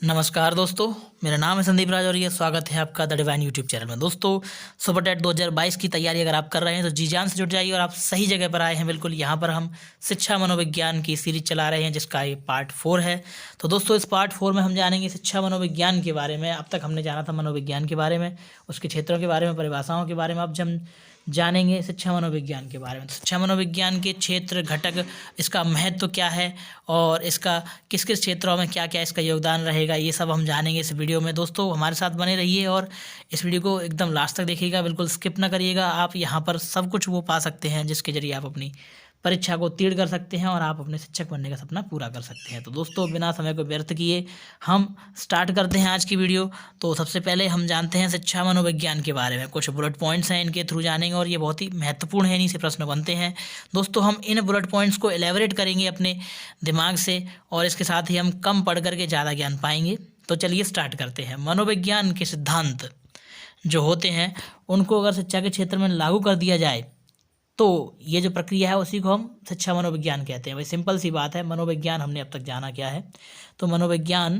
नमस्कार दोस्तों, मेरा नाम है संदीप राज और ये स्वागत है आपका द डिवाइन यूट्यूब चैनल में। दोस्तों, सुपर टेट 2022 की तैयारी अगर आप कर रहे हैं तो जी जान से जुट जाइए और आप सही जगह पर आए हैं। बिल्कुल, यहाँ पर हम शिक्षा मनोविज्ञान की सीरीज चला रहे हैं जिसका ये पार्ट 4 है। तो दोस्तों, इस पार्ट 4 में हम जानेंगे शिक्षा मनोविज्ञान के बारे में। अब तक हमने जाना था मनोविज्ञान के बारे में, उसके क्षेत्रों के बारे में, परिभाषाओं के बारे में। अब हम जानेंगे शिक्षा मनोविज्ञान के बारे में। तो शिक्षा मनोविज्ञान के क्षेत्र, घटक, इसका महत्व क्या है और इसका किस किस क्षेत्रों में क्या क्या इसका योगदान रहेगा, ये सब हम जानेंगे इस वीडियो में। दोस्तों, हमारे साथ बने रहिए और इस वीडियो को एकदम लास्ट तक देखिएगा, बिल्कुल स्किप ना करिएगा। आप यहाँ पर सब कुछ वो पा सकते हैं जिसके जरिए आप अपनी परीक्षा को उत्तीर्ण कर सकते हैं और आप अपने शिक्षक बनने का सपना पूरा कर सकते हैं। तो दोस्तों, बिना समय को व्यर्थ किए हम स्टार्ट करते हैं आज की वीडियो। तो सबसे पहले हम जानते हैं शिक्षा मनोविज्ञान के बारे में। कुछ बुलेट पॉइंट्स हैं, इनके थ्रू जानेंगे और ये बहुत ही महत्वपूर्ण है, इन्हीं से प्रश्न बनते हैं। दोस्तों, हम इन बुलेट पॉइंट्स को एलेबोरेट करेंगे अपने दिमाग से और इसके साथ ही हम कम पढ़ करके ज़्यादा ज्ञान पाएंगे। तो चलिए स्टार्ट करते हैं। मनोविज्ञान के सिद्धांत जो होते हैं उनको अगर शिक्षा के क्षेत्र में लागू कर दिया जाए तो ये जो प्रक्रिया है उसी को हम शिक्षा मनोविज्ञान कहते हैं। भाई सिंपल सी बात है, मनोविज्ञान हमने अब तक जाना क्या है, तो मनोविज्ञान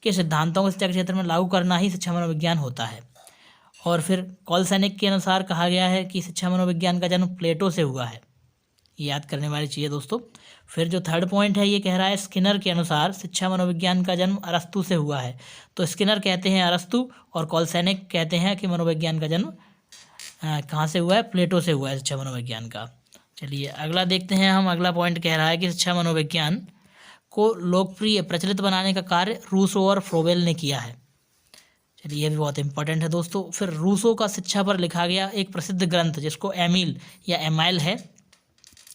के सिद्धांतों को शिक्षा के क्षेत्र में लागू करना ही शिक्षा मनोविज्ञान होता है। और फिर कॉलसैनिक के अनुसार कहा गया है कि शिक्षा मनोविज्ञान का जन्म प्लेटो से हुआ है। ये याद करने वाली चीज़ है दोस्तों। फिर जो थर्ड पॉइंट है, ये कह रहा है स्किनर के अनुसार शिक्षा मनोविज्ञान का जन्म अरस्तु से हुआ है। तो स्किनर कहते हैं अरस्तु और कॉलसैनिक कहते हैं कि मनोविज्ञान का जन्म कहाँ से हुआ है, प्लेटो से हुआ है शिक्षा मनोविज्ञान का। चलिए अगला देखते हैं हम। अगला पॉइंट कह रहा है कि शिक्षा मनोविज्ञान को लोकप्रिय प्रचलित बनाने का कार्य रूसो और फ्रोबेल ने किया है। चलिए ये भी बहुत इंपॉर्टेंट है दोस्तों। फिर रूसो का शिक्षा पर लिखा गया एक प्रसिद्ध ग्रंथ जिसको एमिल या एमाइल है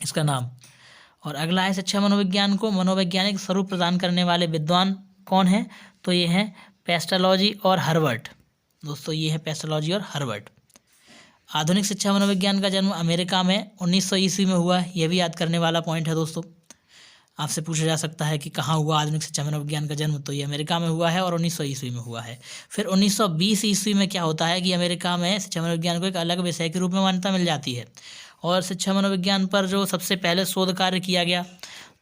इसका नाम। और अगला है शिक्षा मनोविज्ञान को मनोवैज्ञानिक स्वरूप प्रदान करने वाले विद्वान कौन हैं, तो ये हैं पेस्टालॉजी और हर्बर्ट। दोस्तों, ये है पेस्टालॉजी और हर्बर्ट। आधुनिक शिक्षा मनोविज्ञान का जन्म अमेरिका में 1900 ईस्वी में हुआ है। यह भी याद करने वाला पॉइंट है दोस्तों। आपसे पूछा जा सकता है कि कहाँ हुआ आधुनिक शिक्षा मनोविज्ञान का जन्म, तो ये अमेरिका में हुआ है और 1900 ईस्वी में हुआ है। फिर 1920 ईस्वी में क्या होता है कि अमेरिका में शिक्षा मनोविज्ञान को एक अलग विषय के रूप में मान्यता मिल जाती है। और शिक्षा मनोविज्ञान पर जो सबसे पहले शोध कार्य किया गया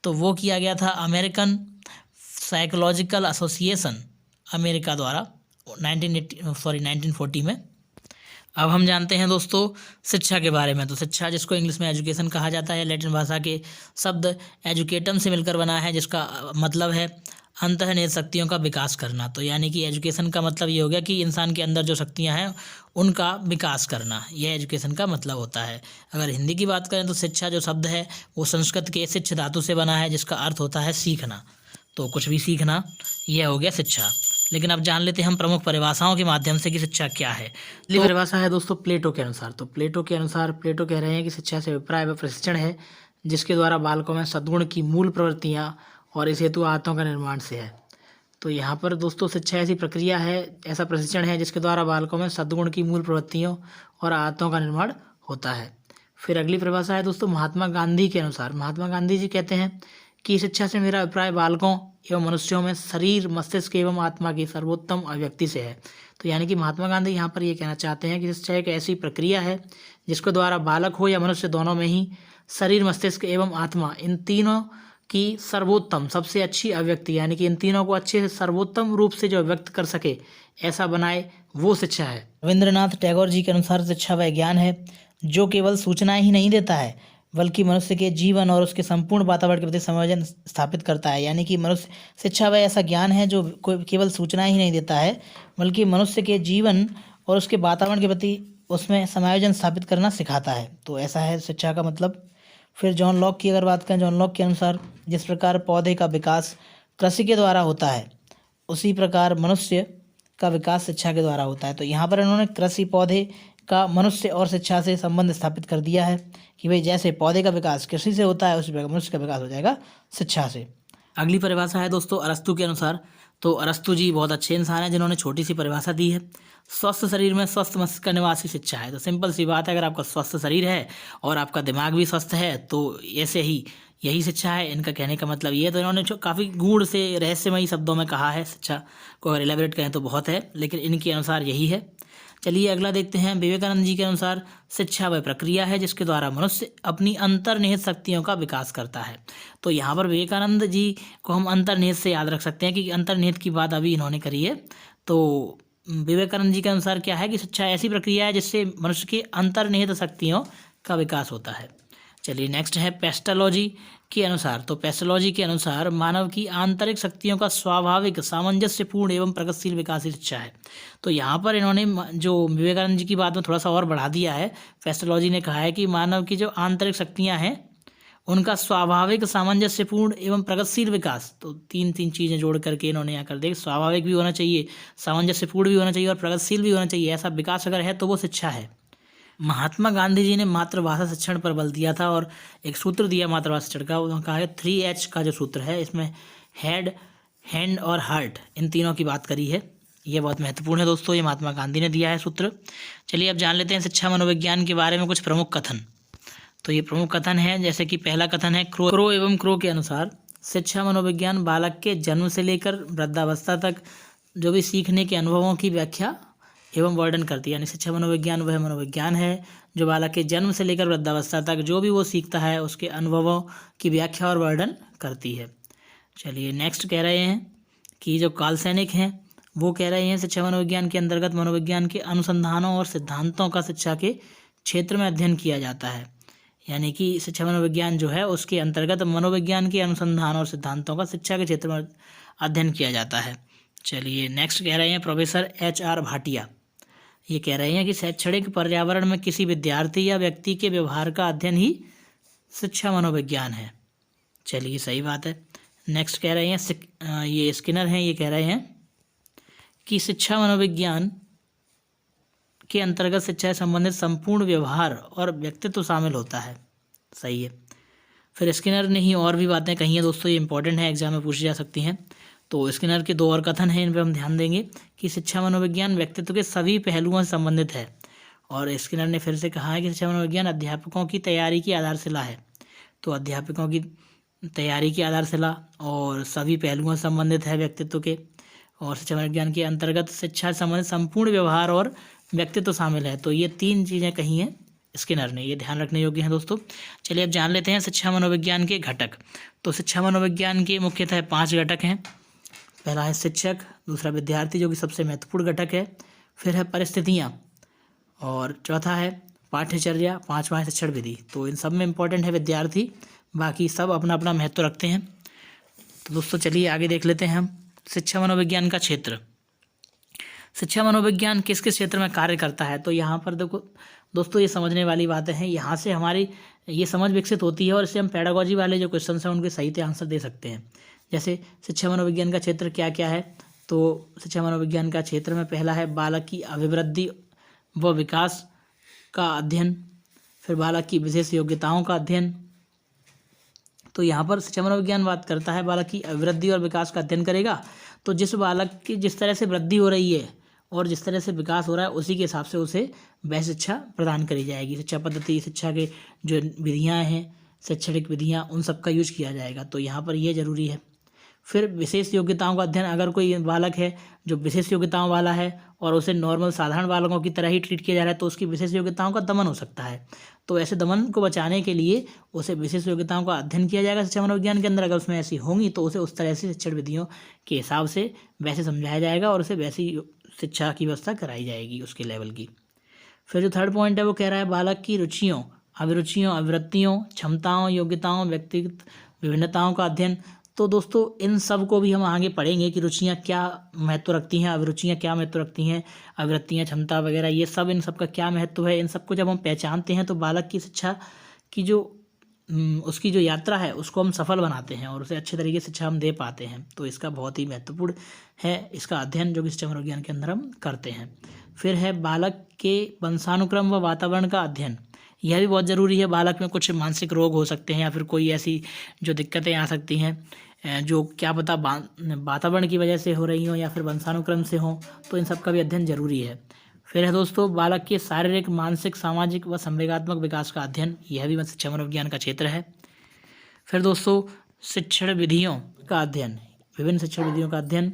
तो वो किया गया था अमेरिकन साइकोलॉजिकल एसोसिएशन अमेरिका द्वारा 1940 में। अब हम जानते हैं दोस्तों शिक्षा के बारे में। तो शिक्षा, जिसको इंग्लिश में एजुकेशन कहा जाता है, लैटिन भाषा के शब्द एजुकेटम से मिलकर बना है, जिसका मतलब है अंतर्निहित शक्तियों का विकास करना। तो यानी कि एजुकेशन का मतलब ये हो गया कि इंसान के अंदर जो शक्तियां हैं उनका विकास करना, यह एजुकेशन का मतलब होता है। अगर हिंदी की बात करें तो शिक्षा जो शब्द है वो संस्कृत के शिक्ष धातु से बना है, जिसका अर्थ होता है सीखना। तो कुछ भी सीखना, यह हो गया शिक्षा। लेकिन अब जान लेते हैं हम प्रमुख परिभाषाओं के माध्यम से कि शिक्षा क्या है। तो परिभाषा है दोस्तों प्लेटो के अनुसार। तो प्लेटो के अनुसार प्लेटो कह रहे हैं कि शिक्षा से अभिप्राय व प्रशिक्षण है जिसके द्वारा बालकों में सद्गुण की मूल प्रवृत्तियाँ और इस हेतु आदतों का निर्माण से है। तो यहाँ पर दोस्तों शिक्षा ऐसी प्रक्रिया है, ऐसा प्रशिक्षण है जिसके द्वारा बालकों में सद्गुण की मूल प्रवृत्तियों और आदतों का निर्माण होता है। फिर अगली परिभाषा है दोस्तों महात्मा गांधी के अनुसार। महात्मा गांधी जी कहते हैं कि शिक्षा से मेरा अभिप्राय बालकों एवं मनुष्यों में शरीर, मस्तिष्क एवं आत्मा की सर्वोत्तम अभिव्यक्ति से है। तो यानी कि महात्मा गांधी यहाँ पर ये कहना चाहते हैं कि शिक्षा एक ऐसी प्रक्रिया है जिसके द्वारा बालक हो या मनुष्य, दोनों में ही शरीर, मस्तिष्क एवं आत्मा, इन तीनों की सर्वोत्तम, सबसे अच्छी अभिव्यक्ति, यानी कि इन तीनों को अच्छे से सर्वोत्तम रूप से जो व्यक्त कर सके ऐसा बनाए, वो शिक्षा है। रविंद्रनाथ टैगोर जी के अनुसार शिक्षा वह ज्ञान है जो केवल सूचनाएं ही नहीं देता है बल्कि मनुष्य के जीवन और उसके संपूर्ण वातावरण के प्रति संवेदन स्थापित करता है। यानी कि मनुष्य, शिक्षा वह ऐसा ज्ञान है जो केवल सूचनाएं ही नहीं देता है बल्कि मनुष्य के जीवन और उसके वातावरण के प्रति उसमें समायोजन स्थापित करना सिखाता है। तो ऐसा है शिक्षा का मतलब। फिर जॉन लॉक की अगर बात करें, जॉन लॉक के अनुसार जिस प्रकार पौधे का विकास कृषि के द्वारा होता है उसी प्रकार मनुष्य का विकास शिक्षा के द्वारा होता है। तो यहाँ पर इन्होंने कृषि, पौधे का मनुष्य और शिक्षा से संबंध स्थापित कर दिया है कि भाई जैसे पौधे का विकास कृषि से होता है उसी प्रकार मनुष्य का विकास हो जाएगा शिक्षा से। अगली परिभाषा है दोस्तों अरस्तु के अनुसार। तो अरस्तु जी बहुत अच्छे इंसान हैं जिन्होंने छोटी सी परिभाषा दी है। स्वस्थ शरीर में स्वस्थ मस्तिष्क का निवास ही शिक्षा है। तो सिंपल सी बात है, अगर आपका स्वस्थ शरीर है और आपका दिमाग भी स्वस्थ है तो ऐसे ही यही शिक्षा है। इनका कहने का मतलब ये है। तो इन्होंने जो काफ़ी गूढ़ से रहस्यमयी शब्दों में कहा है शिक्षा को, अगर एलेबोरेट करें तो बहुत है, लेकिन इनके अनुसार यही है। चलिए अगला देखते हैं। विवेकानंद जी के अनुसार शिक्षा वह प्रक्रिया है जिसके द्वारा मनुष्य अपनी अंतर्निहित शक्तियों का विकास करता है। तो यहाँ पर विवेकानंद जी को हम अंतर्निहित से याद रख सकते हैं कि अंतर्निहित की बात अभी इन्होंने करी है। तो विवेकानंद जी के अनुसार क्या है कि शिक्षा ऐसी प्रक्रिया है जिससे मनुष्य की अंतर्निहित शक्तियों का विकास होता है। चलिए नेक्स्ट है पेस्टोलॉजी के अनुसार। तो पेस्टोलॉजी के अनुसार मानव की आंतरिक शक्तियों का स्वाभाविक सामंजस्यपूर्ण एवं प्रगतिशील विकास ही शिक्षा है। तो यहाँ पर इन्होंने जो विवेकानंद जी की बात में थोड़ा सा और बढ़ा दिया है। पेस्टोलॉजी ने कहा है कि मानव की जो आंतरिक शक्तियाँ हैं उनका स्वाभाविक सामंजस्यपूर्ण एवं प्रगतिशील विकास। तो तीन चीज़ें जोड़ करके इन्होंने यहाँ कर दी। स्वाभाविक भी होना चाहिए, सामंजस्यपूर्ण भी होना चाहिए और प्रगतिशील भी होना चाहिए। ऐसा विकास अगर है तो वो शिक्षा है। महात्मा गांधी जी ने मातृभाषा शिक्षण पर बल दिया था और एक सूत्र दिया मातृभाषा शिक्षण का। उन्होंने कहा है 3H का जो सूत्र है, इसमें हेड, हैंड और हार्ट, इन तीनों की बात करी है। ये बहुत महत्वपूर्ण है दोस्तों, ये महात्मा गांधी ने दिया है सूत्र। चलिए अब जान लेते हैं शिक्षा मनोविज्ञान के बारे में कुछ प्रमुख कथन। तो ये प्रमुख कथन है, जैसे कि पहला कथन है क्रो एवं क्रो के अनुसार शिक्षा मनोविज्ञान बालक के जन्म से लेकर वृद्धावस्था तक जो भी सीखने के अनुभवों की व्याख्या एवं वर्णन करती है। यानी शिक्षा मनोविज्ञान वह मनोविज्ञान है जो बालक के जन्म से लेकर वृद्धावस्था तक जो भी वो सीखता है उसके अनुभवों की व्याख्या और वर्णन करती है। चलिए नेक्स्ट कह रहे हैं कि जो काल सैनिक हैं वो कह रहे हैं शिक्षा मनोविज्ञान के अंतर्गत मनोविज्ञान के अनुसंधानों और सिद्धांतों का शिक्षा के क्षेत्र में अध्ययन किया जाता है। यानी कि शिक्षा मनोविज्ञान जो है उसके अंतर्गत मनोविज्ञान के अनुसंधान और सिद्धांतों का शिक्षा के क्षेत्र में अध्ययन किया जाता है। चलिए नेक्स्ट कह रहे हैं प्रोफेसर HR भाटिया। ये कह रहे हैं कि शैक्षणिक पर्यावरण में किसी विद्यार्थी या व्यक्ति के व्यवहार का अध्ययन ही शिक्षा मनोविज्ञान है। चलिए सही बात है। नेक्स्ट कह रहे हैं ये स्किनर हैं, ये कह रहे हैं कि शिक्षा मनोविज्ञान के अंतर्गत शिक्षा से संबंधित संपूर्ण व्यवहार और व्यक्तित्व शामिल होता है। सही है। फिर स्किनर ने ही और भी बातें कही हैं दोस्तों, ये इंपॉर्टेंट है, एग्जाम में पूछी जा सकती हैं। तो स्किनर के 2 और कथन हैं, इन पर हम ध्यान देंगे कि शिक्षा मनोविज्ञान व्यक्तित्व के सभी पहलुओं से संबंधित है। और स्किनर ने फिर से कहा है कि शिक्षा मनोविज्ञान अध्यापकों की तैयारी की आधारशिला है। तो अध्यापकों की तैयारी की आधारशिला और सभी पहलुओं से संबंधित है व्यक्तित्व के। और शिक्षा मनोविज्ञान के अंतर्गत शिक्षा से संबंधित संपूर्ण व्यवहार और व्यक्तित्व शामिल है। तो ये 3 चीज़ें कही हैं स्किनर ने, ये ध्यान रखने योग्य हैं दोस्तों। चलिए अब जान लेते हैं शिक्षा मनोविज्ञान के घटक। तो शिक्षा मनोविज्ञान के मुख्यतः 5 घटक हैं। पहला है शिक्षक, दूसरा विद्यार्थी जो कि सबसे महत्वपूर्ण घटक है, फिर है परिस्थितियाँ, और चौथा है पाठ्यचर्या, 5वां है शिक्षण विधि। तो इन सब में इम्पोर्टेंट है विद्यार्थी, बाकी सब अपना अपना महत्व रखते हैं। तो दोस्तों चलिए आगे देख लेते हैं हम शिक्षा मनोविज्ञान का क्षेत्र। शिक्षा मनोविज्ञान किस किस क्षेत्र में कार्य करता है। तो यहाँ पर देखो दोस्तों, ये समझने वाली बातें हैं, यहाँ से हमारी ये समझ विकसित होती है और इससे हम पेडागोजी वाले जो क्वेश्चन हैं उनके सही से आंसर दे सकते हैं। जैसे शिक्षा मनोविज्ञान का क्षेत्र क्या क्या है। तो शिक्षा मनोविज्ञान का क्षेत्र में पहला है बालक की अभिवृद्धि व विकास का अध्ययन, फिर बालक की विशेष योग्यताओं का अध्ययन। तो यहाँ पर शिक्षा मनोविज्ञान बात करता है बालक की अभिवृद्धि और विकास का अध्ययन करेगा। तो जिस बालक की जिस तरह से वृद्धि हो रही है और जिस तरह से विकास हो रहा है उसी के हिसाब से उसे वह शिक्षा प्रदान करी जाएगी। शिक्षा पद्धति, शिक्षा के जो विधियाँ हैं, शैक्षणिक विधियाँ, उन सब का यूज किया जाएगा। तो यहाँ पर यह जरूरी है। फिर विशेष योग्यताओं का अध्ययन, अगर कोई बालक है जो विशेष योग्यताओं वाला है और उसे नॉर्मल साधारण बालकों की तरह ही ट्रीट किया जा रहा है तो उसकी विशेष योग्यताओं का दमन हो सकता है। तो ऐसे दमन को बचाने के लिए उसे विशेष योग्यताओं का अध्ययन किया जाएगा शिक्षा मनोविज्ञान के अंदर। अगर उसमें ऐसी होंगी तो उसे उस तरह से शिक्षण विधियों के हिसाब से वैसे समझाया जाएगा और उसे वैसी शिक्षा की व्यवस्था कराई जाएगी उसके लेवल की। फिर जो थर्ड पॉइंट है वो कह रहा है बालक की रुचियों, अभिरुचियों, अभिवृत्तियों, क्षमताओं, योग्यताओं, व्यक्तिगत विभिन्नताओं का अध्ययन। तो दोस्तों इन सब को भी हम आगे पढ़ेंगे कि रुचियाँ क्या महत्व रखती हैं, अभिरुचियाँ क्या महत्व रखती हैं, अभिवृत्तियाँ, क्षमता वगैरह, ये सब इन सब का क्या महत्व है। इन सबको जब हम पहचानते हैं तो बालक की शिक्षा की जो उसकी जो यात्रा है उसको हम सफल बनाते हैं और उसे अच्छे तरीके से शिक्षा हम दे पाते हैं। तो इसका बहुत ही महत्वपूर्ण है इसका अध्ययन जो कि शिक्षा मनोविज्ञान के अंदर हम करते हैं। फिर है बालक के वंशानुक्रम व वातावरण का अध्ययन। यह भी बहुत ज़रूरी है। बालक में कुछ मानसिक रोग हो सकते हैं या फिर कोई ऐसी जो दिक्कतें आ सकती हैं जो क्या पता वातावरण की वजह से हो रही हो या फिर वंशानुक्रम से हो, तो इन सब का भी अध्ययन जरूरी है। फिर है दोस्तों बालक के शारीरिक, मानसिक, सामाजिक व संवेगात्मक विकास का अध्ययन। यह भी शिक्षा मनोविज्ञान का क्षेत्र है। फिर दोस्तों शिक्षण विधियों का अध्ययन, विभिन्न शिक्षण विधियों का अध्ययन।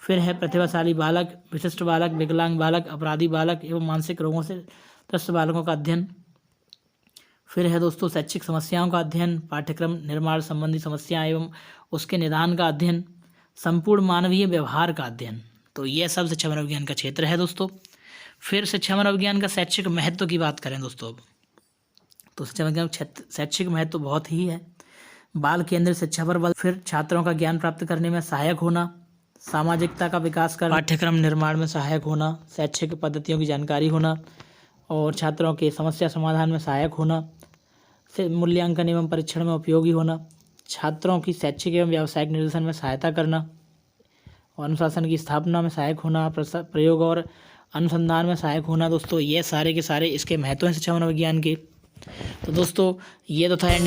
फिर है प्रतिभाशाली बालक, विशिष्ट बालक, विकलांग बालक, अपराधी बालक एवं मानसिक रोगों से त्रस्त बालकों का अध्ययन। फिर है दोस्तों शैक्षिक समस्याओं का अध्ययन, पाठ्यक्रम निर्माण संबंधी समस्याएं एवं उसके निदान का अध्ययन, संपूर्ण मानवीय व्यवहार का अध्ययन। तो यह सब शिक्षा मनोविज्ञान का क्षेत्र है दोस्तों। फिर शिक्षा मनोविज्ञान का शैक्षिक महत्व की बात करें दोस्तों, तो शिक्षा मनोविज्ञान शैक्षिक महत्व बहुत ही है। बाल केंद्रित शिक्षा पर बल, फिर छात्रों का ज्ञान प्राप्त करने में सहायक होना, सामाजिकता का विकास करना, पाठ्यक्रम निर्माण में सहायक होना, शैक्षिक पद्धतियों की जानकारी होना और छात्रों के समस्या समाधान में सहायक होना, फिर मूल्यांकन एवं परीक्षण में उपयोगी होना, छात्रों की शैक्षिक एवं व्यावसायिक निर्देशन में सहायता करना और अनुशासन की स्थापना में सहायक होना, प्रयोग और अनुसंधान में सहायक होना। दोस्तों ये सारे के सारे इसके महत्व हैं शिक्षा मनोविज्ञान के। तो दोस्तों ये तो था